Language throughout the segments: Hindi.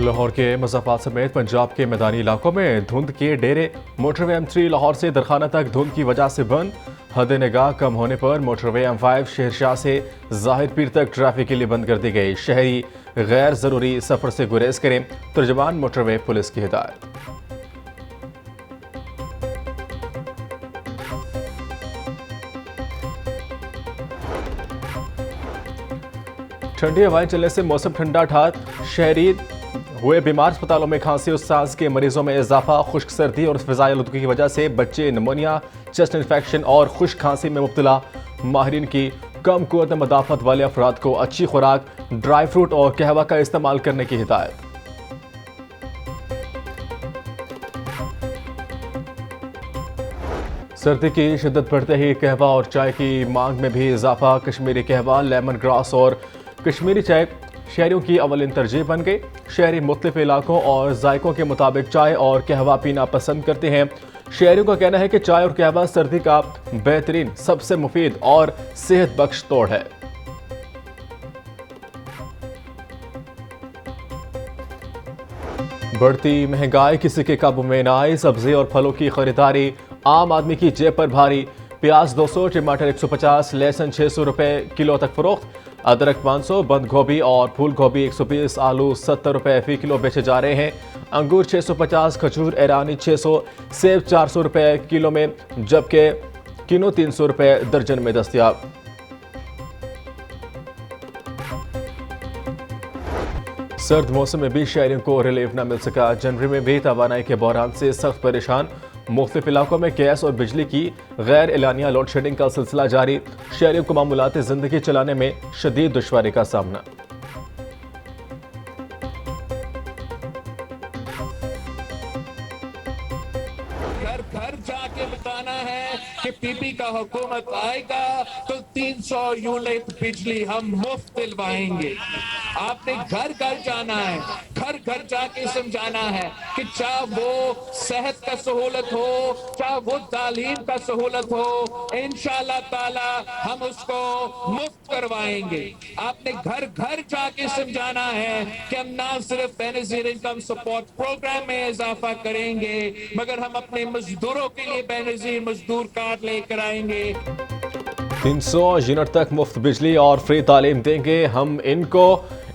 लाहौर के मुज़फ्फराबाद समेत पंजाब के मैदानी इलाकों में धुंध के डेरे। मोटरवे M3 लाहौर से दरखाना तक धुंध की वजह से बंद। हद निगाह कम होने पर मोटरवे M5 शहरशाह से जाहिर पीर तक ट्रैफिक के लिए बंद कर दी गई। शहरी गैर ज़रूरी सफ़र से गुरेज करें। तर्जमान मोटरवे पुलिस की हिदायत। ठंडी हवाएं चलने से मौसम ठंडा ठार। शहरी हुए बीमार। अस्पतालों में खांसी और सांस के मरीजों में इजाफा। खुश्क सर्दी और फिजाई आलूदगी की वजह से बच्चे निमोनिया, चेस्ट इन्फेक्शन और खुश्क खांसी में मुब्तला। माहिरीन की कम कुव्वत मदाफत वाले अफराद को अच्छी खुराक, ड्राई फ्रूट और कहवा का इस्तेमाल करने की हिदायत। सर्दी की शिद्दत बढ़ते ही कहवा और चाय की मांग में भी इजाफा। कश्मीरी कहवा, लेमन ग्रास और कश्मीरी चाय शहरियों की अवलिन तरजीह बन गई। शहरी मुख्तलिफ इलाकों और जायकों के मुताबिक चाय और कहवा पीना पसंद करते हैं। शहरियों का कहना है कि चाय और कहवा सर्दी का बेहतरीन, सबसे मुफीद और सेहत बख्श तोड़ है। बढ़ती महंगाई किसी के काबू में न आई। सब्जी और फलों की खरीदारी आम आदमी की जेब पर भारी। प्याज 200, टमाटर 150, लहसुन 600 रुपए किलो तक फरोख्त। अदरक 500, बंद गोभी और फूल गोभी 120, आलू 70 रुपए फी किलो बेचे जा रहे हैं। अंगूर 650, खजूर ईरानी 600, सेब 400 रुपए किलो में, जबकि किनो 300 रुपए दर्जन में दस्तयाब। सर्द मौसम में भी शहरियों को रिलीफ न मिल सका। जनवरी में भी तवानाई के बहरान से सख्त परेशान। मुख्तलिफ इलाकों में गैस और बिजली की गैर एलानिया लोड शेडिंग का सिलसिला जारी। शहरियों को मामूलाती जिंदगी चलाने में शदीद दुश्वारी का सामना। घर घर जाके बताना है कि पीपी का हुकूमत आएगा तो 300 यूनिट बिजली हम मुफ्त दिलवाएंगे। आपने घर घर जाना है, घर घर जाके समझाना है कि चाहे वो सेहत का सहूलत हो, चाहे वो तालीम का सहूलत हो, इंशाअल्लाह ताला हम उसको मुफ्त करवाएंगे। आपने घर घर जाके समझाना है कि हम ना सिर्फ बेनजीर इनकम सपोर्ट प्रोग्राम में इजाफा करेंगे, मगर हम अपने मजदूरों के लिए बेनजीर मजदूर कार्ड लेकर आएंगे। 300 यूनिट तक मुफ्त बिजली और फ्री तालीम देंगे। हम इनको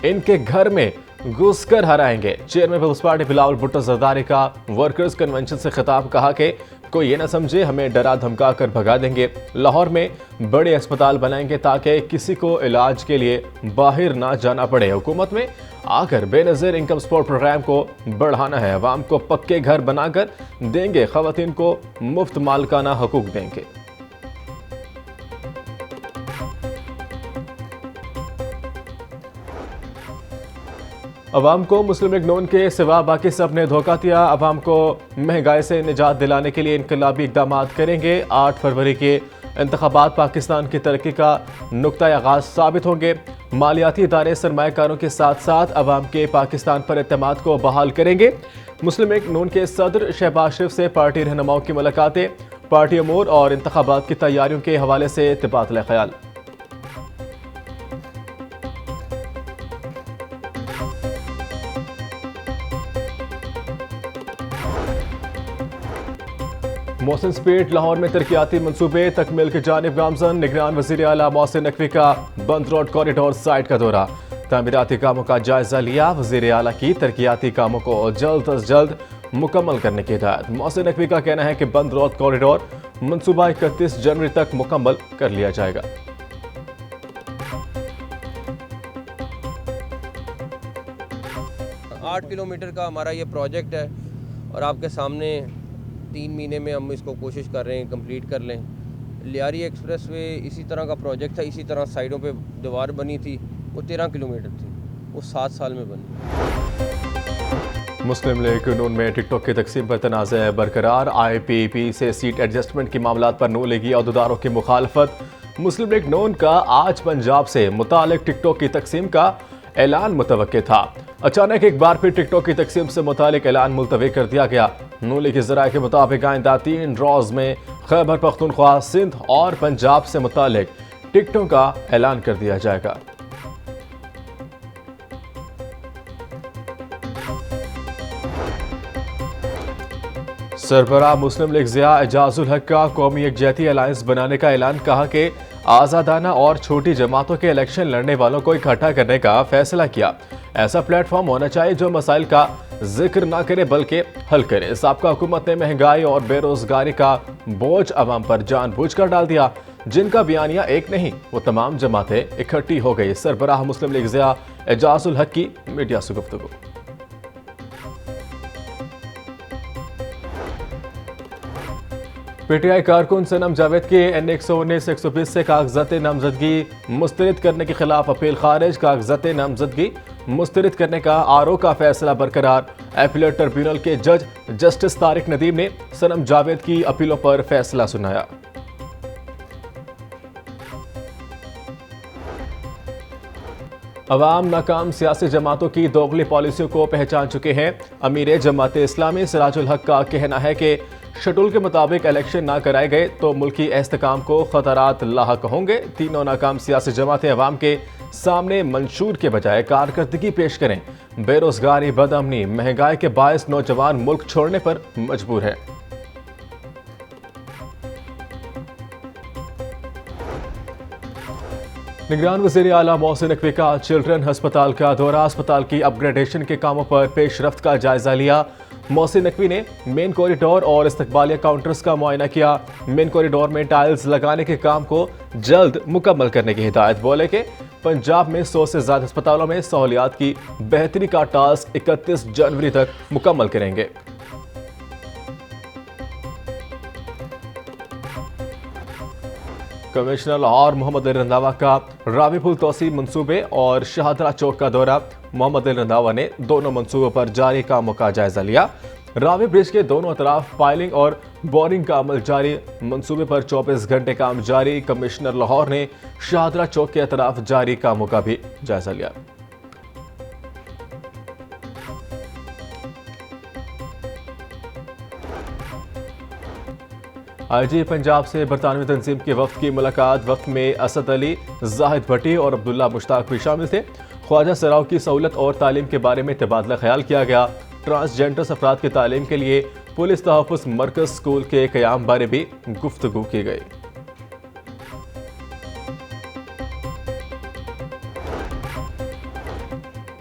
इनके घर में घुसकर हराएंगे। Chairman people's party Bilawal Bhutto Zardari का वर्कर्स कन्वेंशन से खिताब। कहा कि कोई ये ना समझे हमें डरा धमका कर भगा देंगे। लाहौर में बड़े अस्पताल बनाएंगे ताकि किसी को इलाज के लिए बाहर ना जाना पड़े। हुकूमत में आकर बेनज़ीर इनकम सपोर्ट प्रोग्राम को बढ़ाना है। अवाम को पक्के घर बनाकर देंगे। खवातीन को मुफ्त मालिकाना हकूक देंगे। अवाम को मुस्लिम लीग नून के सिवा बाकी सब ने धोखा दिया। अवाम को महंगाई से निजात दिलाने के लिए इनकलाबी इक़दाम करेंगे। 8 फरवरी के इंतखाबात पाकिस्तान की तरक्की का नुक्ता आगाज साबित होंगे। मालियाती इदारे सरमायाकारों के साथ साथ अवाम के पाकिस्तान पर एतमाद को बहाल करेंगे। मुस्लिम लीग नून के सदर शहबाज शरीफ से पार्टी रहनुमाओं की मुलाकातें। पार्टी अमूर और इंतखाबात की तैयारियों के हवाले से तबादला ख्याल। मोहसिन स्पीड लाहौर में तरक्याती मनसूबे तकमील की जानिब गामजन। निगरान वज़ीर आला मोहसिन नकवी का बंद रोड कॉरिडोर साइट का दौरा। तामीराती कामों का जायजा लिया। वज़ीर आला की तरक्याती कामों को जल्द अज जल्द मुकम्मल करने की हिदायत। मोहसिन नकवी का कहना है कि बंद रोड कॉरिडोर मनसूबा 31 जनवरी तक मुकम्मल कर लिया जाएगा। 8 किलोमीटर का हमारा ये प्रोजेक्ट है और आपके सामने 3 महीने में हम इसको कोशिश कर रहे हैं कंप्लीट कर लें। लियारी एक्सप्रेस वे इसी तरह का प्रोजेक्ट था। इसी तरह साइडों पे दीवार बनी थी, वो 13 किलोमीटर थी, वो 7 साल में बनी। मुस्लिम लीग नून में टिकटॉक की तकसीम पर तनाज़ा बरकरार। IPP से सीट एडजस्टमेंट की मामलात पर नून लीगी अहदेदारों की मुखालफत। मुस्लिम लीग नून का आज पंजाब से मुतालिक टिकटॉक की तकसीम का ऐलान मुतवक्के था। अचानक एक बार फिर टिकटॉक की तकसीम से मुतालिक ऐलान मुलतवी कर दिया गया। नून लीग के ज़राए के मुताबिक आइंदा 3 रोज़ में खैबर पख्तूनख्वा, सिंध और पंजाब से मुतालिक टिकटों का ऐलान कर दिया जाएगा। सरबराह मुस्लिम लीग ज़िया एजाजुल हक का कौमी यकजहती अलायंस बनाने का ऐलान। कहा कि आज़ादाना और छोटी जमातों के इलेक्शन लड़ने वालों को इकट्ठा करने का फैसला किया। ऐसा प्लेटफॉर्म होना चाहिए जो मसाइल का जिक्र ना करे बल्कि हल करे। साबका हुकूमत ने महंगाई और बेरोजगारी का बोझ अवाम पर जानबूझकर डाल दिया। जिनका बयानिया एक नहीं, वो तमाम जमातें इकट्ठी हो गई। सरबराह मुस्लिम लीग ज़िया एजाजुल हक की मीडिया से गुफ्तगू। पीटीआई कारकुन सनम जावेद के एन 119-120 से कागजात नामजदगी मुस्तरद करने के खिलाफ अपील खारिज। कागजात नामजदगी मुस्तरद करने का आरओ का फैसला बरकरार। अपीलेट ट्रिब्यूनल के जज जस्टिस तारिक नदीम ने सनम जावेद की अपीलों पर फैसला सुनाया। अवाम नाकाम सियासी जमातों की दोगली पॉलिसियों को पहचान चुके हैं। अमीर जमात इस्लामी सिराजुल हक का कहना है कि शेड्यूल के मुताबिक इलेक्शन ना कराए गए तो मुल्की इस्तेकाम को खतरात लाहक होंगे। तीनों नाकाम सियासी जमातें अवाम के सामने मंशूर के बजाय कारकर्दगी पेश करें। बेरोजगारी, बदअमनी, महंगाई के बायस नौजवान मुल्क छोड़ने पर मजबूर है। निगरान वज़ीर आला मोहसिन नकवी का चिल्ड्रन अस्पताल का दौरा। अस्पताल की अपग्रेडेशन के कामों पर पेशरफ्त का जायजा लिया। मोहसिन नकवी ने मेन कॉरिडोर और इस्तकबालिया काउंटर्स का मुआयना किया। मेन कॉरिडोर में टाइल्स लगाने के काम को जल्द मुकम्मल करने की हिदायत। बोले कि पंजाब में 100 से ज्यादा अस्पतालों में सहूलियात की बेहतरी का टास्क 31 जनवरी तक मुकम्मल करेंगे। कमिश्नर लाहौर मोहम्मद अली रंधावा का रावी पुल तोसी मंसूबे और शाहदरा चौक का दौरा। मोहम्मद अली रंधावा ने दोनों मंसूबों पर जारी कामों का जायजा लिया। रावी ब्रिज के दोनों तरफ पाइलिंग और बोरिंग का अमल जारी। मंसूबे पर 24 घंटे काम जारी। कमिश्नर लाहौर ने शाहदरा चौक के तरफ जारी कामों का भी जायजा लिया। आईजी पंजाब से बरतानवी तंजीम के वफ्द की मुलाकात। वफ्द में असद अली, जाहिद भट्टी और अब्दुल्ला मुश्ताक भी शामिल थे। ख्वाजा सराव की सहूलत और तालीम के बारे में तबादला ख्याल किया गया। ट्रांसजेंडर अफराद की तालीम के लिए पुलिस तहफ़्फ़ुज़ मरकज़ स्कूल के क़याम बारे भी गुफ्तगू की गई।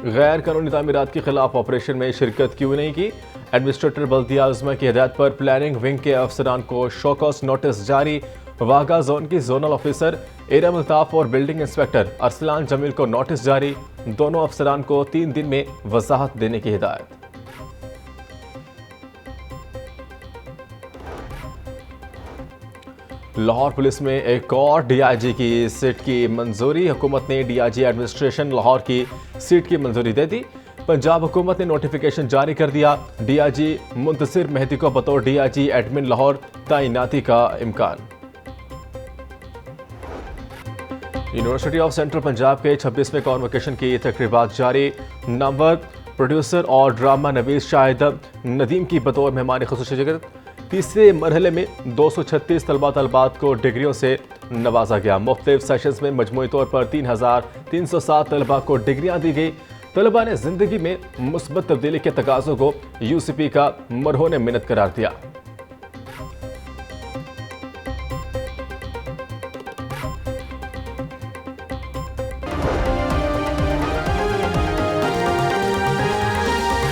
गैर कानूनी तामीरात के खिलाफ ऑपरेशन में शिरकत क्यों नहीं की। एडमिनिस्ट्रेटर बल्दिया उज़्मा की हिदायत पर प्लानिंग विंग के अफसरान को शोकॉस नोटिस जारी। वाघा जोन की जोनल ऑफिसर एरम अल्ताफ और बिल्डिंग इंस्पेक्टर अरसलान जमील को नोटिस जारी। दोनों अफसरान को 3 दिन में वजाहत देने की हिदायत। लाहौर पुलिस में एक और डीआईजी की सीट की मंजूरी। हुकूमत ने डीआईजी एडमिनिस्ट्रेशन लाहौर की सीट की मंजूरी दे दी। पंजाब हुकूमत ने नोटिफिकेशन जारी कर दिया। डीआईजी मुंतसिर मेहदी को बतौर डीआईजी एडमिन लाहौर तैनाती का इम्कान। यूनिवर्सिटी ऑफ सेंट्रल पंजाब के 26वें कॉन्वोकेशन की तकरीबात जारी। नामवर प्रोड्यूसर और ड्रामा नवीस शाहिद नदीम की बतौर मेहमान खुसूसी शिरकत। तीसरे मरहले में 236 तलबा तलबात को डिग्रियों से नवाजा गया। मुख्तलिफ सेशंस में मजमूई तौर पर 3307 तलबा को डिग्रियां दी गई। तलबा ने जिंदगी में मुस्बत तब्दीली के तकाज़ों को यूसीपी का मरहून मिन्नत करार दिया।